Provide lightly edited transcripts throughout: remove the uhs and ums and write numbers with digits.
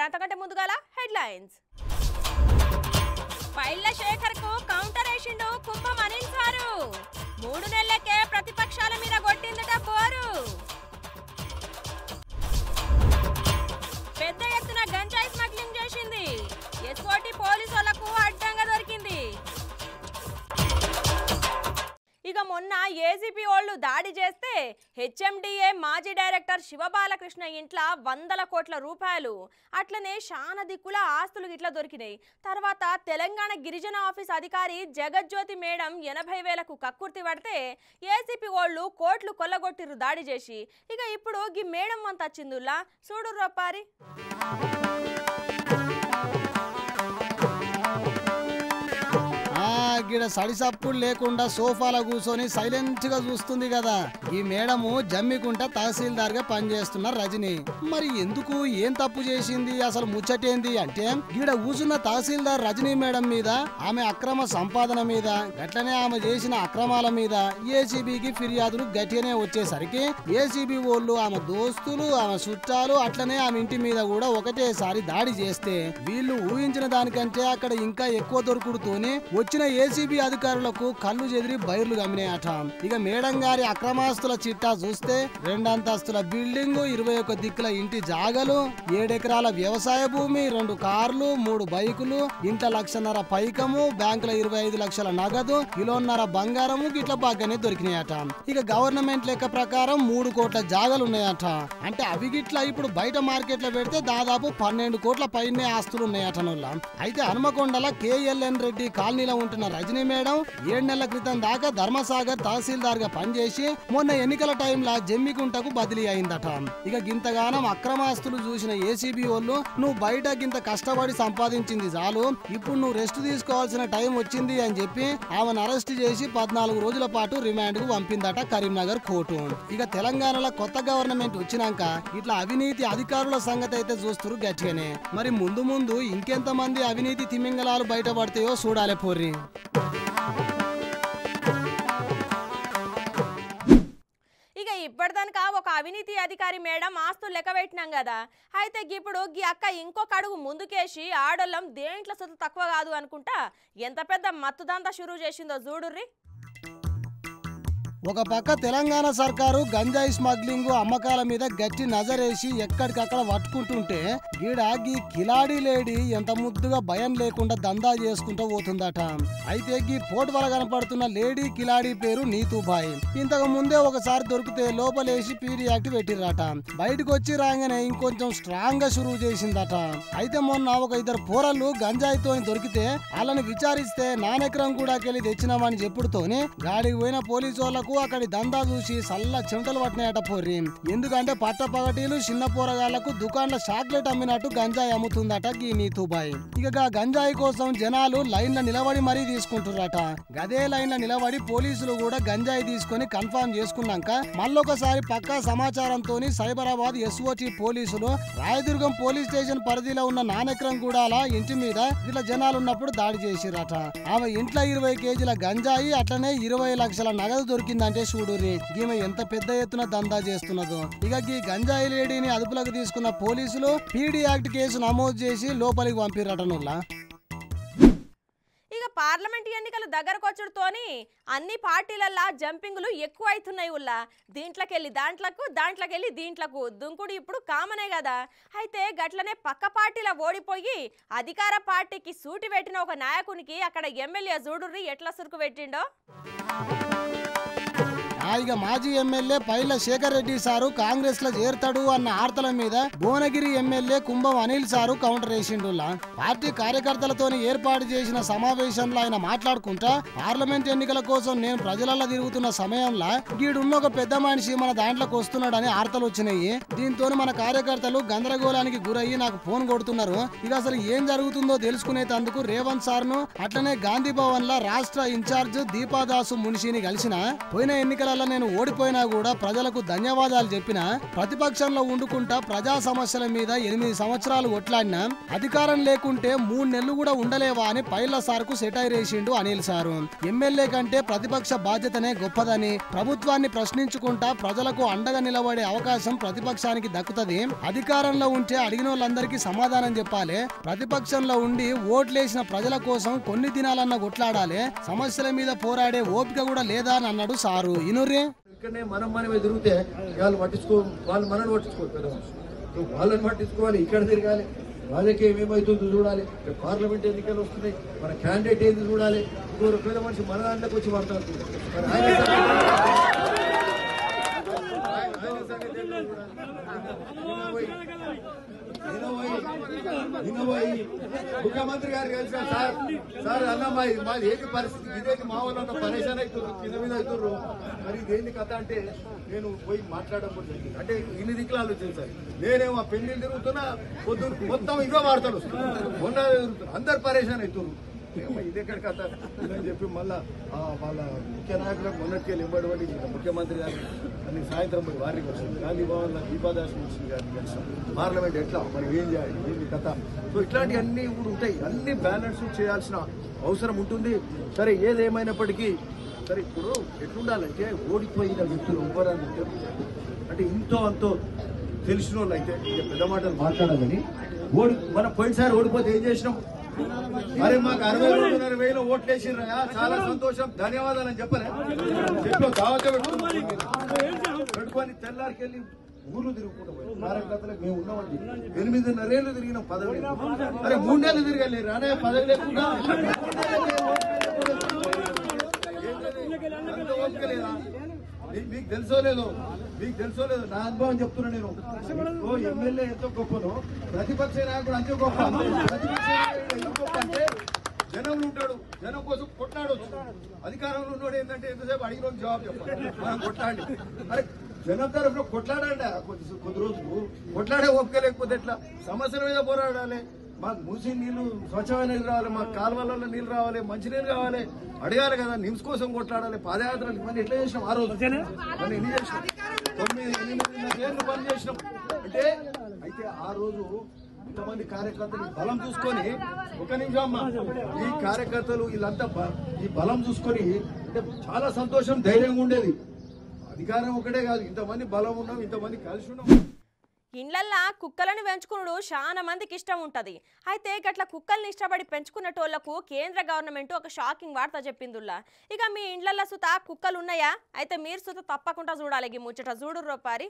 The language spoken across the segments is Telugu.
అంతకంటే ముందుగాల హెడ్లైన్స్. పైళ్ళ శేఖర్ కు కౌంటర్ వేసిండు కుంభం అనిల్ సారు. 3 నెలలకే ప్రతిపక్షాల మీద కొట్టిందట బోరు. పెద్ద ఎత్తున గంజాయి స్మగ్లింగ్ చేసింది. ఎస్ఓటి పోలీసులకు అడ్డంగా దొరికింది. ఇక మొన్న ఏసీపీ వాళ్ళు దాడి చేస్తే హెచ్ఎండిఏ మాజీ డైరెక్టర్ శివబాలకృష్ణ ఇంట్లో 100 కోట్ల రూపాయలు అట్లనే శాన దిక్కుల ఆస్తులు ఇట్లా దొరికినాయి. తర్వాత తెలంగాణ గిరిజన ఆఫీస్ అధికారి జగజ్యోతి మేడం 80,000కు కక్కుర్తి పడితే ఏసీపీ వాళ్ళు కోట్లు కొల్లగొట్టిరు దాడి చేసి. ఇక ఇప్పుడు ఈ మేడం అంత వచ్చిందుల్లా చూడు రొప్పారి. గిడ సడిసప్పుడు లేకుండా సోఫాలో కూర్చొని సైలెంట్ గా చూస్తుంది కదా ఈ మేడము జమ్మికుంట తహసీల్దార్ గా పనిచేస్తున్న రజని. మరి ఎందుకు ఏం తప్పు చేసింది అసలు ముచ్చటేంది అంటే గిడ కూర్చున్న తహసీల్దార్ రజనీ మేడం మీద ఆమె అక్రమ సంపాదన మీద గట్లనే ఆమె చేసిన అక్రమాల మీద ఏసీబీకి ఫిర్యాదులు గట్టిగానే వచ్చేసరికి ఏసీబీ వాళ్ళు ఆమె దోస్తులు ఆమె చుట్టాలు అట్లనే ఆమె ఇంటి మీద కూడా ఒకటేసారి దాడి చేస్తే వీళ్ళు ఊహించిన దానికంటే అక్కడ ఇంకా ఎక్కువ దొరుకుడుతోనే వచ్చిన ఏసీబీ అధికారులకు కళ్ళు చెదిరి బైర్లు గమ్మినాయట. ఇక మేడం గారి అక్రమాస్తుల చిట్టా చూస్తే 2 అంతస్తుల బిల్డింగ్, 21 దిక్కుల ఇంటి జాగలు, 7 ఎకరాల వ్యవసాయ భూమి, 2 కార్లు, 3 బైకులు, ఇంట 1,50,000 పైకము, బ్యాంకుల 25 లక్షల నగదు, కిలోన్నర బంగారము గిట్ల బాగానే దొరికినాయట. ఇక గవర్నమెంట్ లెక్క ప్రకారం 3 కోట్ల జాగలు ఉన్నాయట. అంటే అవి గిట్ల ఇప్పుడు బయట మార్కెట్ లో పెడితే దాదాపు 12 కోట్ల పైనే ఆస్తులు ఉన్నాయట. అయితే హనుమకొండల కేఎల్ఎన్ రెడ్డి కాలనీలో ఉంటున్న రజనీ మేడం 7 నెలల క్రితం దాకా ధర్మసాగర్ తహసీల్దార్ గా పనిచేసి మొన్న ఎన్నికల టైంలో జమ్మికుంటకు బదిలీ అయిందట. ఇక గింతగానం అక్రమాస్తులు చూసిన ఏసీబీ వాళ్ళు నువ్వు బయట గింత కష్టపడి సంపాదించింది చాలు, ఇప్పుడు నువ్వు రెస్ట్ తీసుకోవాల్సిన టైం వచ్చింది అని చెప్పి ఆమెను అరెస్ట్ చేసి 14 రోజుల పాటు రిమాండ్ కు పంపిందట కరీంనగర్ కోర్టు. ఇక తెలంగాణలో కొత్త గవర్నమెంట్ వచ్చినాక ఇట్లా అవినీతి అధికారుల సంగతి అయితే చూస్తురు గట్టిగానే. మరి ముందు ముందు ఇంకెంత మంది అవినీతి తిమింగలాలు బయటపడతాయో చూడాలి పోర్రి. ఇక ఇప్పటిదాకా ఒక అవినీతి అధికారి మేడం ఆస్తులు లెక్క పెట్టినాం కదా. అయితే ఇప్పుడు గీ అక్క ఇంకొక అడుగు ముందుకేసి ఆడోళ్ళం దేంట్లో సొత్తు తక్కువ కాదు అనుకుంటా ఎంత పెద్ద మత్తుదంతా షురూ చేసిందో చూడుర్రి. ఒక పక్క తెలంగాణ సర్కారు గంజాయి స్మగ్లింగ్ అమ్మకాల మీద గట్టి నజరేసి ఎక్కడికక్కడ పట్టుకుంటుంటే గీడ గీ కిలాడి లేడీ ఎంత ముద్దుగా భయం లేకుండా దందా చేసుకుంటూ పోతుందట. అయితే గీ పోటు వల్ల కనపడుతున్న లేడీ కిలాడి పేరు నీతూబాయి. ఇంతకు ముందే ఒకసారి దొరికితే లోపలేసి పీడీ యాక్ట్ పెట్టిరట. బయటకు వచ్చి రాగానే ఇంకొంచెం స్ట్రాంగ్ గా షురూ చేసిందట. అయితే మొన్న ఒక 2 పోరళ్ళు గంజాయితో దొరికితే వాళ్ళని విచారిస్తే నానెకరం కూడా కెళ్ళి తెచ్చినామని చెప్పుడుతోనే గాడికి పోయిన పోలీసు వాళ్ళకు అక్కడి దందా చూసి సల్ల చెమటలు పట్టినాయట పోర్రి. ఎందుకంటే పట్టపగటీలు చిన్న పోరగాళ్లకు దుకాణంలో చాక్లెట్ అమ్మినట్టు గంజాయి అమ్ముతుందట గీ నీతూబాయి. ఇక గంజాయి కోసం జనాలు లైన్ల నిలబడి మరీ తీసుకుంటున్నారట. గదే లైన్ల నిలబడి పోలీసులు కూడా గంజాయి తీసుకుని కన్ఫర్మ్ చేసుకున్నాక మళ్ళొకసారి పక్కా సమాచారంతో సైబరాబాద్ ఎస్ఓటి పోలీసులు రాయదుర్గం పోలీస్ స్టేషన్ పరిధిలో ఉన్న నానెక్రం గూడాల ఇంటి మీద ఇట్లా జనాలు ఉన్నప్పుడు దాడి చేసిరట. ఆమె ఇంట్లో 20 కేజీల గంజాయి అట్లనే 20 లక్షల నగదు దొరికింది. అంటే చూడురి ఈమె ఎంత పెద్ద ఎత్తున దందా చేస్తున్నదో. ఇక ఈ గంజాయి లేడీని అదుపులోకి తీసుకున్న పోలీసులు పీడీ యాక్ట్ కేసు నమోదు చేసి లోపలికి పంపిరటనుల్లా. ఇక పార్లమెంట్ ఎన్నికలు దగ్గరకు వచ్చుడుతోని అన్ని పార్టీలల్లా జంపింగులు ఎక్కువ అవుతున్నాయి. ఉల్లా దీంట్లోకెళ్ళి దాంట్లోకెళ్ళి దీంట్లకు దుంకుడు ఇప్పుడు కామనే కదా. అయితే గట్లనే పక్క పార్టీల ఓడిపోయి అధికార పార్టీకి సూటి పెట్టిన ఒక నాయకునికి అక్కడ ఎమ్మెల్యే చూడుర్రి ఎట్లా సురుకు పెట్టిండో. ఇక మాజీ ఎమ్మెల్యే పైల శేఖర్ రెడ్డి సారు కాంగ్రెస్ లో చేరతాడు అన్న ఆర్తల మీద భువనగిరి ఎమ్మెల్యే కుంభం అనిల్ సారు కౌంటర్ వేసిండులా. పార్టీ కార్యకర్తలతో ఏర్పాటు చేసిన సమావేశంలో ఆయన మాట్లాడుకుంటా పార్లమెంట్ ఎన్నికల కోసం నేను ప్రజలలో తిరుగుతున్న సమయంలో గీడున్న ఒక పెద్ద మనిషి మన దాంట్లోకి వస్తున్నాడని ఆర్తలు వచ్చినాయి. దీంతో మన కార్యకర్తలు గందరగోళానికి గురయ్యి నాకు ఫోన్ కొడుతున్నారు. ఇక అసలు ఏం జరుగుతుందో తెలుసుకునేందుకు రేవంత్ సార్ను అట్లనే గాంధీ భవన్ లో రాష్ట్ర ఇన్ఛార్జ్ దీపాదాసు మున్షిని కలిసిన పోయిన ఎన్నికల ఎన్నికలలో నేను ఓడిపోయినా కూడా ప్రజలకు ధన్యవాదాలు చెప్పినా ప్రతిపక్షంలో ఉండుకుంటా ప్రజా సమస్యల మీద 8 సంవత్సరాలు కొట్లాడినా అధికారం లేకుంటే 3 నెలలు కూడా ఉండలేవా అని పైల సార్కు సెటైర్ వేసిండు అనిల్ సారు. ఎమ్మెల్యే కంటే ప్రతిపక్ష బాధ్యతనే గొప్పదని, ప్రభుత్వాన్ని ప్రశ్నించుకుంటా ప్రజలకు అండగా నిలబడే అవకాశం ప్రతిపక్షానికి దక్కుతది. అధికారంలో ఉంటే అడిగిన వాళ్ళందరికీ సమాధానం చెప్పాలి, ప్రతిపక్షంలో ఉండి ఓట్లేసిన ప్రజల కోసం కొన్ని దినాలన్నా కొట్లాడాలి, సమస్యల మీద పోరాడే ఓపిక కూడా లేదా అని అన్నాడు సారు. ఇనుర్రే ఇక్కడనే మనమే తిరిగితే వాళ్ళు మనల్ని పట్టించుకోరు కదా, వాళ్ళని పట్టించుకోవాలి, ఇక్కడ తిరగాలి, రాజకీయం ఏమవుతుందో చూడాలి, పార్లమెంట్ ఎన్నికలు వస్తున్నాయి, మన క్యాండిడేట్ ఏంది చూడాలి, ఇంకొక పేద మనిషి మన దాంట్లోకి వచ్చి మాట్లాడుతుంది. ముఖ్యమంత్రి గారు కలిసిన సార్ అన్నమ్మాయి మాది ఏంటి పరిస్థితి, ఇదేంటి మా వాళ్ళు పరేషాన్ అవుతున్నారు, కింద మీద అవుతున్నారు, మరి ఇదేంటి కథ అంటే నేను పోయి మాట్లాడకపోతే అంటే ఇన్ని దిక్కులు ఆలోచించాలి. నేనేమో పెళ్లి తిరుగుతున్నా, పొద్దున్న మొత్తం ఇవే వార్తలు మొన్న అందరు పరేషాన్ అవుతున్నారు, ఇదెక్కడ కథ అని చెప్పి మళ్ళా వాళ్ళ ముఖ్య నాయకులకు మొన్నటికెళ్ళి ఇవ్వబడి ముఖ్యమంత్రి గారిని అన్ని సాయంత్రం పోయి వారికి వచ్చింది, గాంధీ భవన్లో దీపాదాస్ మున్సిపల్ గారిని కలిసాం, పార్లమెంట్ ఎట్లా మరి ఏం చేయాలి ఏంటి కథ. సో ఇట్లాంటివన్నీ కూడా ఉంటాయి, అన్ని బ్యాలెన్స్ చేయాల్సిన అవసరం ఉంటుంది. సరే ఏదేమైనప్పటికీ సరే ఇప్పుడు ఎట్లుండాలంటే ఓడిపోయిన వ్యక్తులు ఇవ్వడానికి అంటే ఇంతో అంతో తెలిసిన వాళ్ళు అయితే పెద్ద మాటలు మాట్లాడాలని మనం పోయినసారి ఓడిపోతే ఏం చేసినాం, అరే మాకు 62,500 ఓట్లు వేసిర్రా, చాలా సంతోషం ధన్యవాదాలు అని చెప్పలే, చెప్పి దావత పెట్టుకొని తెల్లారికెళ్ళి ఊర్లు తిరుగుకుంటూ కార్యకర్తలకు మేము ఉన్నామండి 8.5 ఏళ్ళు తిరిగినాం, పదవి అరే 3 నెలలు తిరగాలి రానే పదవి లేకుండా మీకు తెలుసో లేదో నా అనుభవం చెప్తున్నా నేను. ఎమ్మెల్యే ఎంతో గొప్పను, ప్రతిపక్ష నాయకుడు అంతే గొప్ప. ప్రతిపక్ష ఎందుకు గొప్ప అంటే జనంలో ఉంటాడు, జనం కోసం కొట్లాడవచ్చు. అధికారంలో ఉన్నాడు ఏంటంటే ఎంతసేపు అడిగిన జవాబు చెప్పాలి, మనం కొట్లాడి అరే జనం తరఫున కొట్లాడండి, కొద్ది రోజులు కొట్లాడే ఓపిక లేకపోతే ఎట్లా, సమస్యల మీద పోరాడాలి. మాకు మూసి నీళ్లు స్వచ్ఛమైన నీళ్ళు రావాలి, మాకు కాలువలలో నీళ్ళు రావాలి, మంచినీళ్ళు కావాలి, అడగాలి కదా, నిమ్స్ కోసం కొట్లాడాలి, పాదయాత్రలు ఇవన్నీ ఎట్లా చేసినాం ఆ రోజు, మనం ఎన్ని చేసినాం, 9-8 ఏళ్ళు పని చేసినాం అంటే. అయితే ఆ రోజు ఇంతమంది కార్యకర్తలు బలం చూసుకొని, ఒక నిమిషం అమ్మా, ఈ కార్యకర్తలు వీళ్ళంతా ఈ బలం చూసుకొని అంటే చాలా సంతోషం ధైర్యంగా ఉండేది. అధికారం ఒకటే కాదు, ఇంతమంది బలం ఉన్నాం, ఇంతమంది కలిసి ఉన్నాం. ఇండ్లల్లా కుక్కలను పెంచుకునుడు చాలా మందికి ఇష్టం ఉంటుంది. అయితే గట్ల కుక్కల్ని ఇష్టపడి పెంచుకునేటోళ్లకు కేంద్ర గవర్నమెంట్ ఒక షాకింగ్ వార్త చెప్పిందిలా. ఇక మీ ఇండ్లల్లో సుత కుక్కలు ఉన్నాయా? అయితే మీరు సుత తప్పకుండా చూడాలి, ఈ ముచ్చట చూడు రూపారి.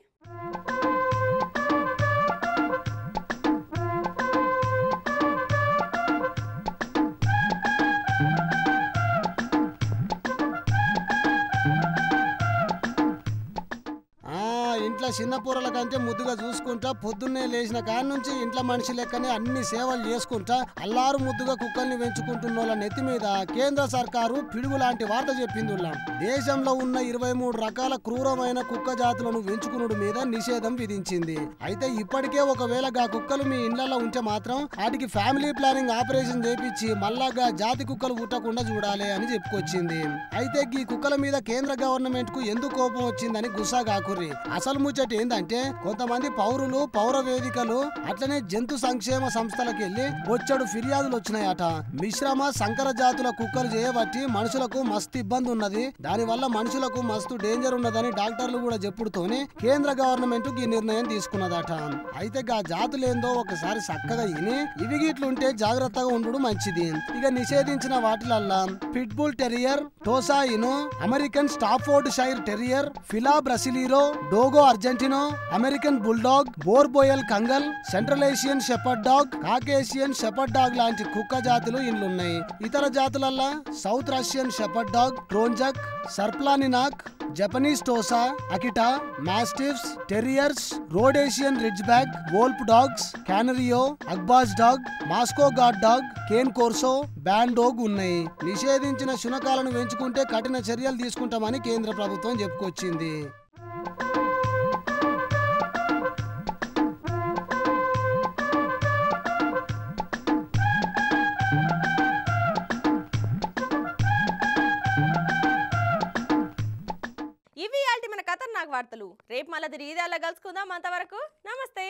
ఇంట్లో చిన్న పూరల కంటే ముద్దుగా చూసుకుంటా పొద్దున్నే లేచిన కాడ నుంచి ఇంట్లో మనిషి లెక్కనే అన్ని సేవలు చేసుకుంటా అల్లారు ముద్దుగా కుక్కల్ని పెంచుకుంటున్న నెత్తి మీద కేంద్ర సర్కారు పిడుగు లాంటి వార్త చెప్పింది. దేశంలో ఉన్న 23 రకాల క్రూరమైన కుక్క జాతులను పెంచుకునుడు మీద నిషేధం విధించింది. అయితే ఇప్పటికే ఒకవేళ గా కుక్కలు మీ ఇండ్లలో ఉంటే మాత్రం వాటికి ఫ్యామిలీ ప్లానింగ్ ఆపరేషన్ చేపించి మళ్ళాగా జాతి కుక్కలు పుట్టకుండా చూడాలి అని చెప్పుకొచ్చింది. అయితే ఈ కుక్కల మీద కేంద్ర గవర్నమెంట్ కు ఎందుకు కోపం వచ్చిందని గుస్సా కాకుర్రి. అసలు ముచ్చట ఏందంటే కొంతమంది పౌరులు, పౌర వేదికలు అట్లనే జంతు సంక్షేమ సంస్థలకు వెళ్లి వచ్చాడు ఫిర్యాదులు వచ్చినాయట. మిశ్రమ సంకర జాతుల కుక్కలు చేయబట్టి మనుషులకు మస్తు ఇబ్బంది ఉన్నది, దానివల్ల మనుషులకు మస్తు డేంజర్ ఉన్నదని డాక్టర్లు కూడా చెప్పుడుతోనే కేంద్ర గవర్నమెంట్ ఈ నిర్ణయం తీసుకున్నదట. అయితే గా జాతులేందో ఒకసారి చక్కగా ఇని ఇవి గిట్లుంటే జాగ్రత్తగా ఉండు మంచిది. ఇక నిషేధించిన వాటిలల్లా pitbull terrier, Tosa Inu, American Staffordshire terrier, Fila Brasileiro, Dogo Argentino, American bulldog, Boerboel Kangal, Central Asian shepherd dog, Caucasian shepherd dog లాంటి కుక్క జాతులు ఇండ్లున్నాయి. ఇతర జాతులల్లా South Russian shepherd dog, Tornjak, Sarplaninac, Japanese Tosa, Akita, mastiffs, terriers, Rhodesian ridgeback, wolf dogs, Canario, Akbash dog, Moscow guard dog, Cane Corso, bandog ఉన్నాయి. నిషేధించిన శునకాలను పెంచుకుంటే కఠిన చర్యలు తీసుకుంటామని కేంద్ర ప్రభుత్వం చెప్పుకొచ్చింది. ఇవి వార్తలు. రేపు మళ్ళీ తిరిగి కలుసుకుందాం. అంతవరకు నమస్తే.